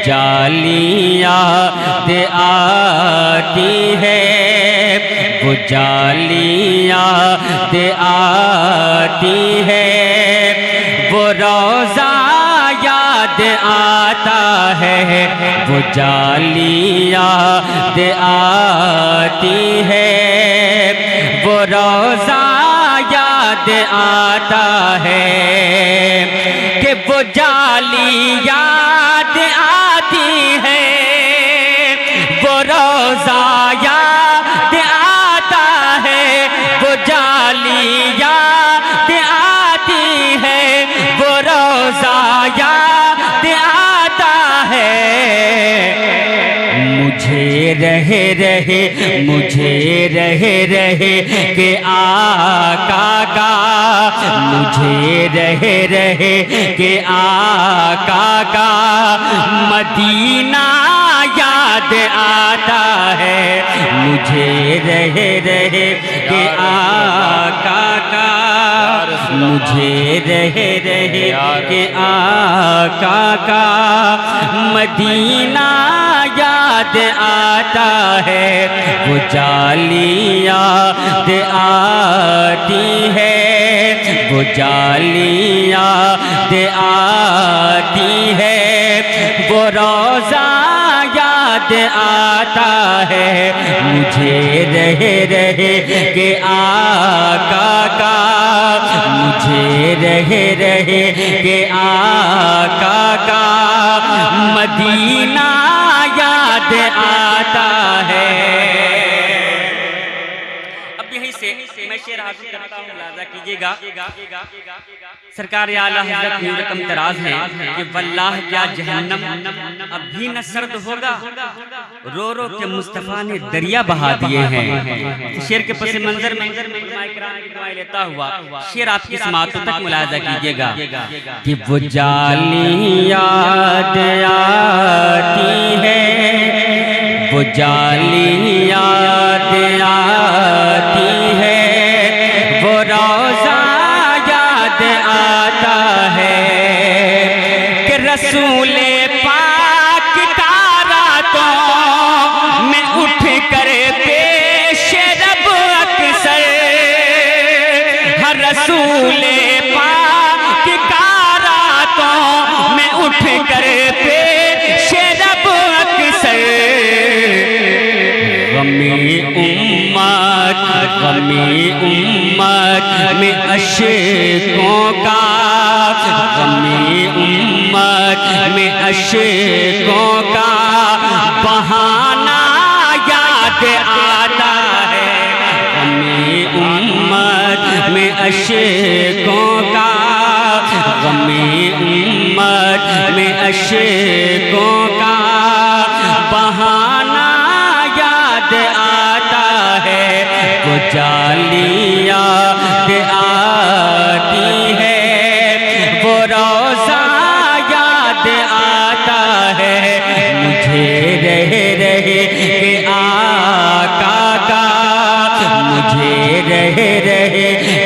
जाली याद आती है, वो जाली याद आती है, वो रोज़ा याद आता है, वो जाली याद आती है, वो रोज़ा याद आता है कि वो जाली याद आती है, वो रोज़ा याद आता है, वो जाली याद आती है, वो रोज़ा याद आता है। मुझे रहे रहे के आका का, मुझे रहे के आका का मदीना याद आता है, मुझे रहे के आका का, मुझे रहे के आका का मदीना याद आता है, वो जाली याद आती है, वो जाली याद आती है, वो रोज़ा याद आता है, मुझे रहे के आका का, मुझे रहे के आका का मदीना याद आता है। अब यहीं से मैं शेर हासिल करता हूँ, मुलाज़ा कीजिएगा। सरकार आला हज़रत न्यूरतम तराज है कि वल्लाह क्या जहन्नम अब भी न सर्द होगा, रो रो के मुस्तफ़ा ने दरिया बहा दिए हैं। शेर के पस मंजर में दुआएं लेता हुआ शेर आपकी समाअतों तक मुलाज़ा कीजिएगा कि वो जाली याद आती है, वो जाली याद आती है, वो रोज़ा याद आता है कि रसूले पाक का रातों में उठ कर पेश रब अक्सर, हर रसूले पाक का रातों में उठ कर पेश रब अक्सर, गमे उम्मत में अशकों का, गमे उम्मत में अशकों का बहाना याद आता है, गमे उम्मत में अशकों का, गमे उम्मत में अशकों का बहाना याद आता है, वो जाली याद आती है, वो रोज़ा याद आता है, मुझे रहे के आका का, मुझे रहे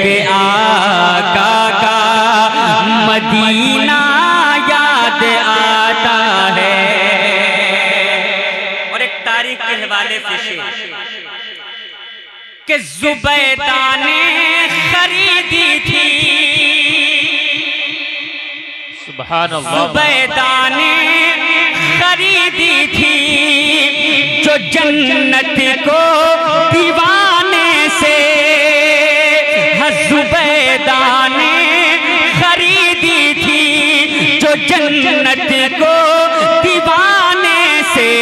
के आका का मदीना याद आता है। और एक तारीख के हवाले से शेर कि ज़ुबैदा ने खरीदी थी, सुभान अल्लाह, ज़ुबैदा ने खरीदी थी जो जन्नत को दीवाने से, ज़ुबैदा ने खरीदी थी जो जन्नत को दीवाने से,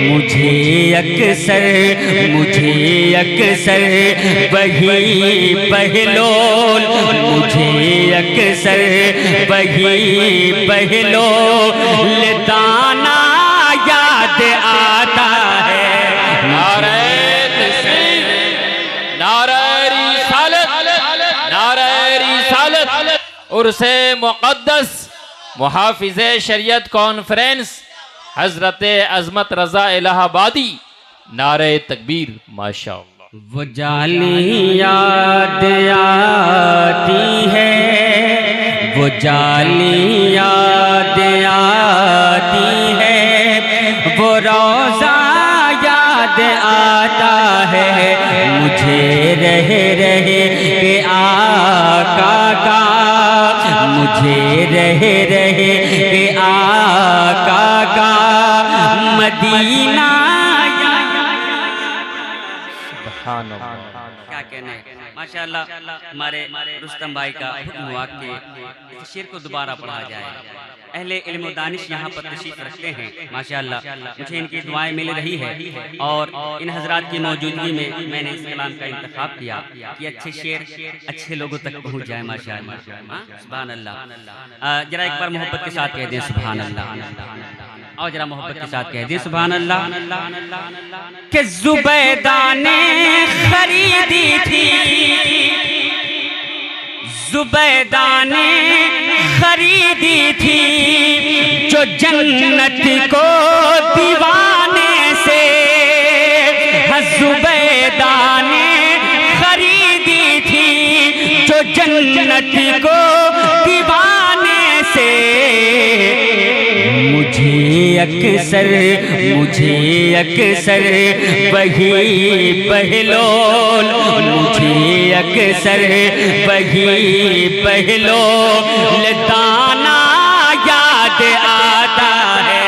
मुझे अक्सर वही पहलोल, मुझे अक्सर वही पहलोल दाना याद आता है, नारे तकबीर, नारे रिसालत, नारे रिसालत, उर्से मुक़द्दस मुहाफ़िज़े शरीयत कॉन्फ्रेंस हजरत अज़मत रज़ा इलाहाबादी, नारे तकबीर माशाअल्लाह। वो जाली याद आती है, वो जाली याद मुझे रहे रहे के आका का मदीना क्या कहने। माशाअल्लाह हमारे रुस्तम भाई का हुक्म हुआ कि इस शेर को दोबारा पढ़ा जाए। अहले इल्म व दानिश यहाँ पर तशरीफ रखते हैं माशाअल्लाह, मुझे इनकी दुआएं मिल रही है और इन हजरात की मौजूदगी में मैंने इस कलाम का इंतखाब किया कि अच्छे शेर अच्छे लोगों तक पहुँच जाए माशाअल्लाह। सुभान अल्लाह। जरा एक बार मोहब्बत के साथ कह दें सुभान अल्लाह, और जरा मोहब्बत के साथ कह दें सुभान अल्लाह। कि जुबैदा ने खरीदी थी, जुबैदा ने खरीदी थी जो जन्नत को दीवाने से, जुबैदा ने खरीदी थी जो जन्नत को दीवाने से। मुझे अक्सर वही पहलोल, मुझे अक्सर वही पहलोल दाना याद आता है,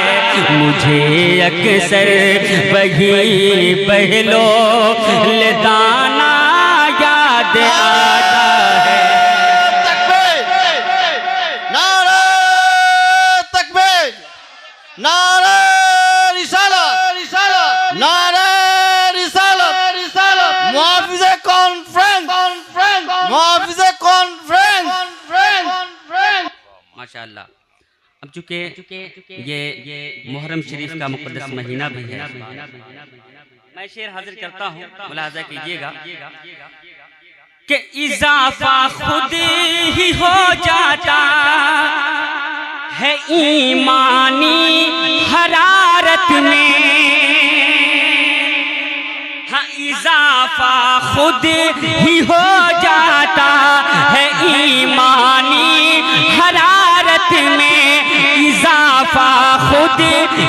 मुझे अक्सर वही पहलोल दाना याद आता है। नारे रिसालत, नारे रिसालत, मुहाफिज़े कॉन्फ्रेंस, मुहाफिज़े कॉन्फ्रेंस। माशाअल्लाह। अब चूंकि ये मुहर्रम शरीफ का मुक़द्दस महीना भी है, मैं शेर हाजिर करता हूँ, मुलाहज़ा कीजिएगा कि इज़ाफ़ा खुद ही हो जाता है ईमानी हरारत में, हाँ इज़ाफ़ा खुद ही हो जाता है ईमानी हरारत में, इज़ाफ़ा खुद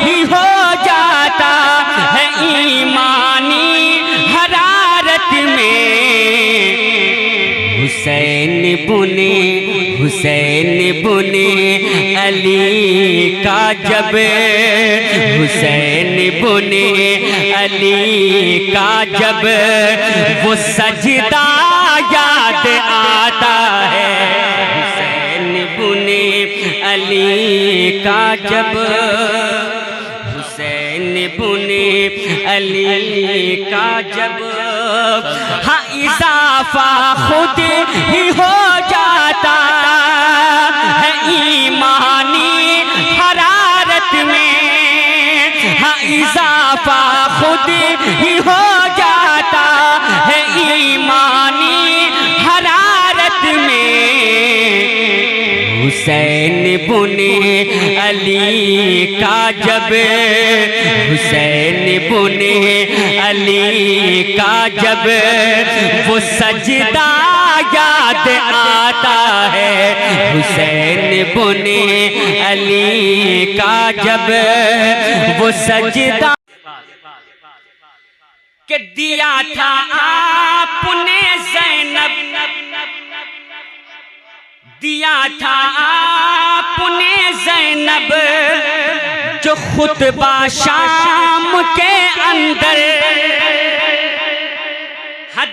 ही हो जाता है ईमानी हरारत में। हुसैन बुने अली का जब, हुसैन बुने अली का जब वो सजदा याद आता है, हुसैन बुने अली का जब, हुसैन बुने अली का जब, हाँ इज़ाफ़ा खुद ही हो जाता है ईमानी हरारत में, हाँ इज़ाफ़ा खुद ही हो जाता है ईमानी हरारत में। हुसैन बुने अली का जब, हुसैन बुने अली का जब वो सजदा याद आता है, हुसैन बुने अली का जब वो सजदा के दिया था आपने ज़ैनब, दिया था आपने ज़ैनब जो खुतबा शाम के अंदर,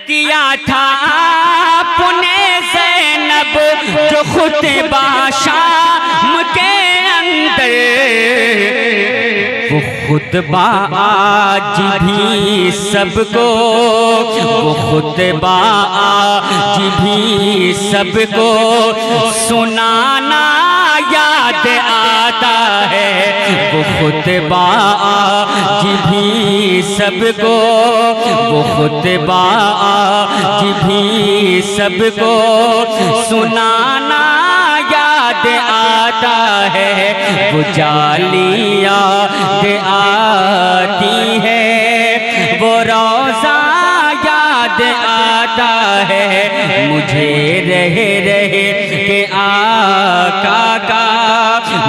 दिया था आपने ज़ैनब जो खुतबा शाम के अंदर। वो खुतबा आज भी सबको, वो खुतबा आज भी सबको सुनाना याद आता है, वो खुतबा आज भी सबको, वो खुतबा आज भी सबको सुनाना याद आता है। वो जाली याद आती है, वो रोज़ा याद आता है, मुझे रहे रहे के आका का,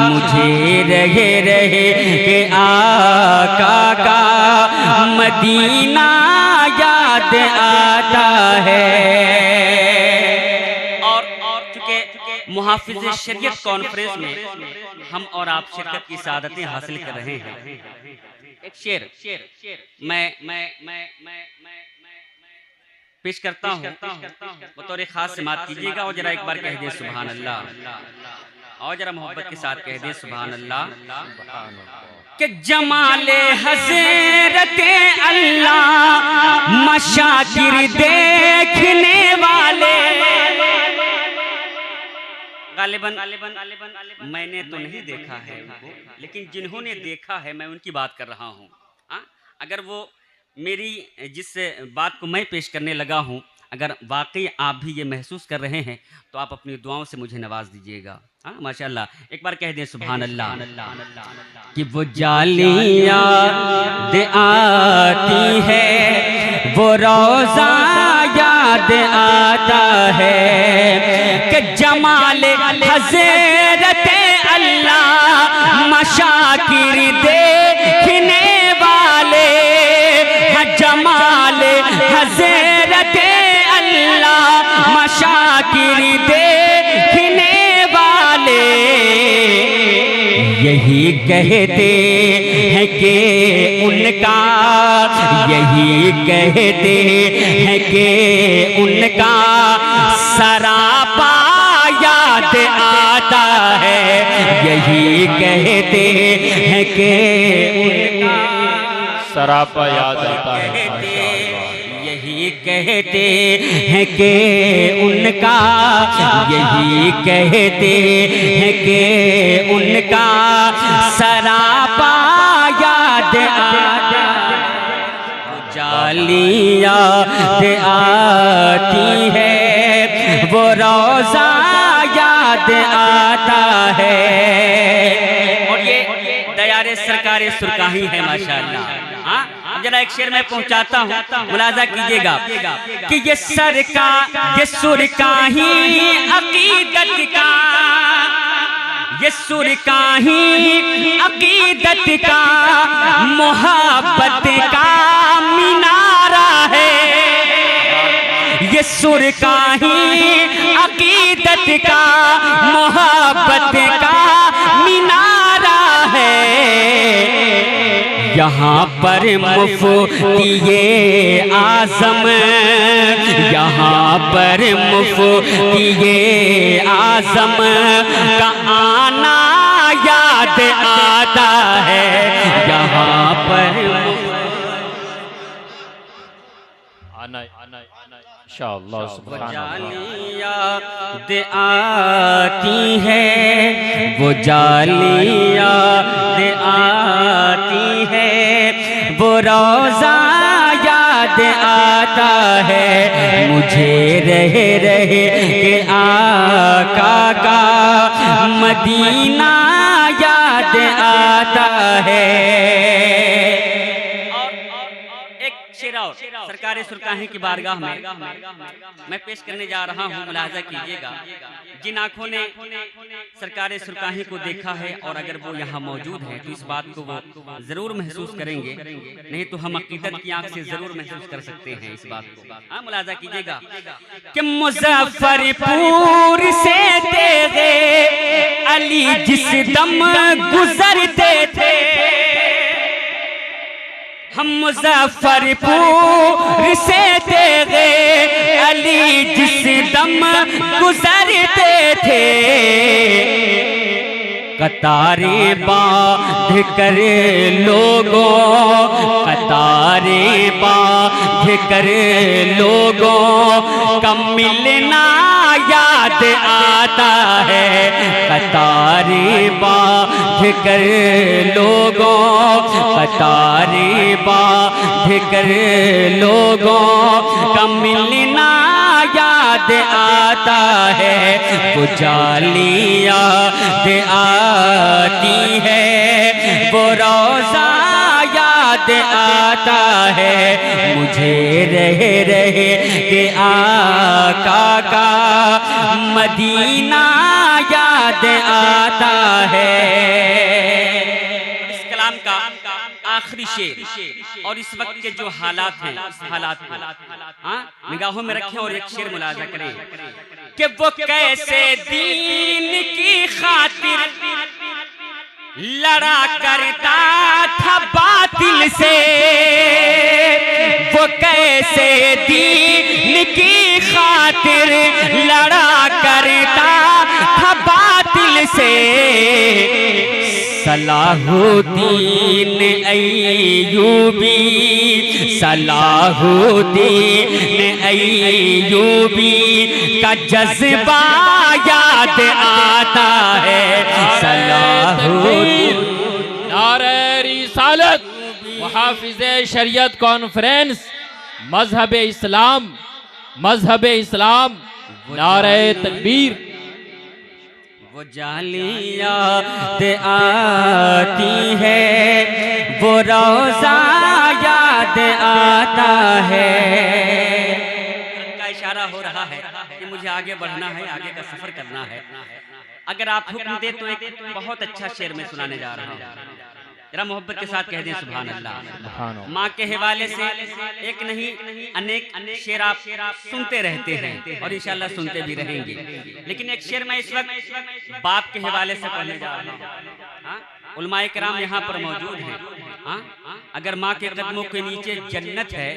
मुझे रहे रहे के आका का मदीना याद आता है। और चूंकि मुहाफिज शरीयत कॉन्फ्रेंस में हम और आप शिरकत की सादतें हासिल कर रहे हैं। एक शेर मैं पेश करता हूँ, बतौर खास समात कीजिएगा और जरा एक बार कह दे सुभान अल्लाह, और जरा मोहब्बत के साथ कह दे सुभान अल्लाह। कि जमाले हज़रते अल्लाह मशाकिर देखने वाले, गालिबन मैंने तो नहीं देखा है उनको, लेकिन जिन्होंने देखा है मैं उनकी बात कर रहा हूँ। अगर वो मेरी जिस बात को मैं पेश करने लगा हूँ, अगर वाकई आप भी ये महसूस कर रहे हैं तो आप अपनी दुआओं से मुझे नवाज दीजिएगा। हाँ माशाअल्लाह, एक बार कह दें सुभान अल्लाह। कि वो जालियाँ दे आती है, वो रोज़ा याद आता है, कि जमाल हज़रत अल्लाह मशाकिर देखने वाले, जमाल हज़रत अल्लाह मशाकिर देखने वाले, यही कहते हैं कि उनका, यही कहते हैं कि उनका सरापा याद आता है, यही कहते हैं कि उनका सरापा याद आता है। यही कहते हैं कि उनका, यही कहते हैं कि उनका सरापा याद आता है। जालियाँ आती है, वो रोज़ा याद आता है। और ये दयारे सरकारे सुरकाही है माशाअल्लाह। हाँ, जरा एक शेर में पहुंचाता हूँ, मुलाजा कीजिएगा कि ये ये सुरकाही अकीदत का, ये सुरकाही अकीदत का मोहब्बत का मीनारा है, ये सुरकाही अकीदत का मोहब्बत का मीनारा है। यहाँ पर मुफ्ती आज़म, यहाँ पर मुफ्ती आज़म का आना याद आता है, यहाँ पर इंशाअल्लाह सुभान अल्लाह। याद आती है, वो जालियाँ आती है, वो रोज़ा याद आता है, मुझे रह के आका का मदीना याद आता है। सरकारे सुरकाही की बारगाह में मैं पेश करने जा रहा हूँ, मुलाजा कीजिएगा। जिन आँखों ने सरकारे सुरकाही को देखा है और अगर वो यहाँ मौजूद है तो इस बात को वो जरूर महसूस करेंगे, नहीं तो हम अकीदत की आँख से जरूर महसूस कर सकते हैं इस बात को। हाँ, मुलाजा कीजिएगा कि मुजफ्फरपुर से तेरे अली जिस दम गुजरते थे, हम मुजफ्फरपुर से तेरे अली जिस दम गुजरते थे, कतारें बांध कर लोगों, कतारें बांध कर लोगों का मिलना याद आता है, कतारें बांध कर लोगों, कतारें बांध कर लोगों का मिलना याद आता है, वो जालियाँ आती है, वो रोज़ा याद आता है, मुझे रह के आका का मदीना याद आता है। इस कलाम का आखिरी शेर और इस वक्त के जो हालात हैं, हालात निगाहों में रखें और एक शेर मुलाजा करें कि वो कैसे दीन की खातिर लड़ा करता था बातिल से, वो कैसे दीन की खातिर लड़ा करता था बातिल से। सलाहुद्दीन अय्यूबी, सलाहुद्दीन अय्यूबी का जज्बा याद आता है। सलाहुद्दीन नारे रिसालत, मुहाफिज़े शरीयत कॉन्फ्रेंस, मजहब इस्लाम, मजहब इस्लाम, नारे तकबीर। वो जाली याद आती है, वो रोज़ा याद आता है। का इशारा हो रहा है कि मुझे आगे बढ़ना है, आगे का सफर करना है। अगर आप हुक्म दे तो एक बहुत अच्छा शेर में सुनाने जा रहा हूँ, जरा मोहब्बत के साथ कह दें सुभान अल्लाह। माँ के हवाले से एक नहीं अनेक शेर आप सुनते रहते हैं और इंशाल्लाह सुनते भी रहेंगे, लेकिन एक शेर मैं इस वक्त बाप के हवाले से पढ़ने जा रहा हूँ। उलमाए किराम यहाँ पर मौजूद हैं। अगर माँ के कदमों के नीचे जन्नत है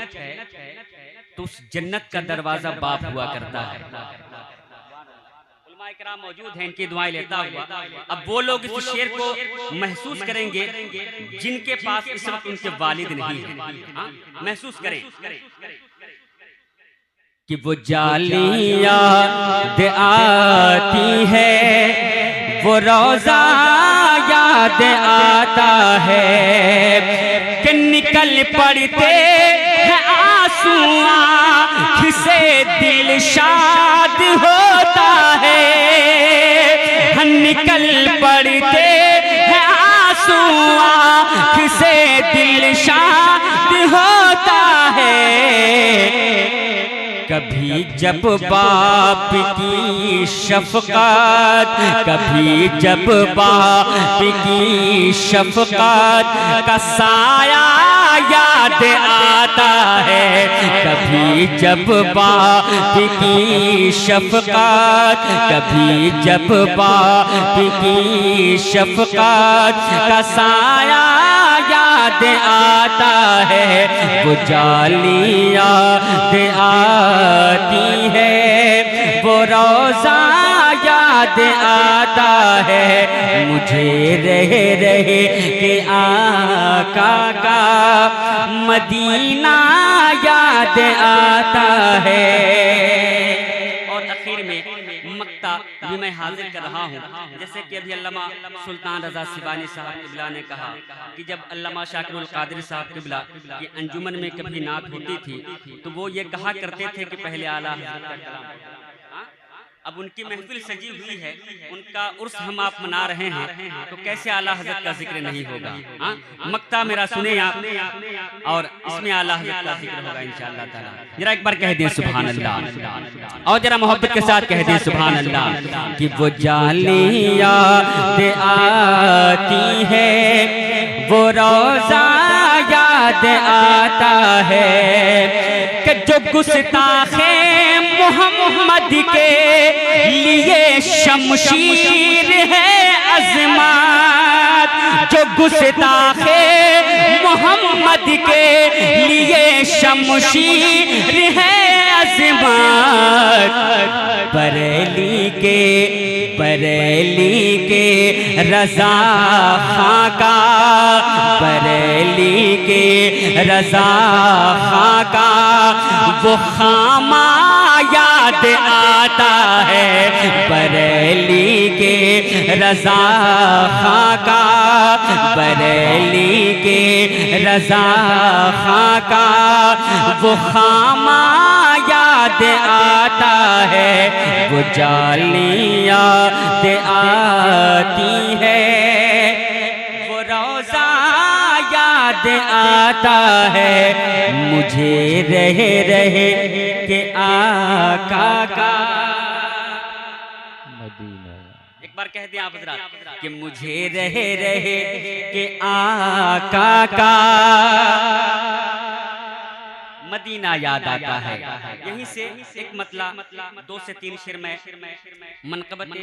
तो उस जन्नत का दरवाजा बाप हुआ करता है। इकराम मौजूद हैं, इनकी दुआएं लेता हुआ अब वो लोग इस शेर को महसूस करेंगे जिनके पास इस वक्त उनके वालिद नहीं है। महसूस करें कि वो जाली याद आती है, वो रोज़ा याद आता है कि निकल पड़ते हैं आंसू आँख से, दिल शाद होता है। निकल पड़ते हैं आंसू आँख से, दिल शाद होता है। कभी जब बाप की शफकात, कभी जब बाप की शफकात का साया याद आता है, कभी जब बाप की शफकात, कभी जब बाप की शफकात का साया याद आता है। वो जाली याद आती है, वो रोज़ा याद आता है। मुझे रह के आका का मदीना याद आता है। और आखिर में मक्ता भी मैं हाजिर कर रहा हूँ, जैसे कि अभी अल्लामा सुल्तान रज़ा सिवानी साहब क़िबला ने कहा कि जब अल्लामा शाकिरुल क़ादिरी साहब क़िबला की अंजुमन में कभी नात होती थी तो वो ये कहा करते थे कि पहले आला हज़रत का कलाम। अब उनकी महफिल सजी हुई है, उनका उर्स हम आप मना रहे हैं, तो कैसे आला हज़रत का जिक्र नहीं होगा। मक्ता मेरा सुने आप और इसमें आला हज़रत का जिक्र होगा इंशाअल्लाह ताला। जरा एक बार कह दें सुभान अल्लाह, और जरा मोहब्बत के साथ कह दें सुभान अल्लाह। कि वो जाली याद आती है, वो रोज़ा याद आता है कि जो गुस्ताखे मोहम्मद के लिए शमशीर है अज़मात, जो गुस्ताखे मोहम्मद के लिए शमशीर है अज़मात। बरेली के रज़ा खां का, बरेली के रज़ा खां का वो खामा याद आता है। बरेली के रज़ा खां का, बरेली के रज़ा खां का वो खामा याद आता है। वो जाली याद आती है, वो रोज़ा याद आता है। मुझे रह के आका का मदीना। एक बार कह दें आप हज़रात कि मुझे रह के आका का मदीना याद आता है। यहीं से एक मतला 2 से 3 शेर में मनक़बत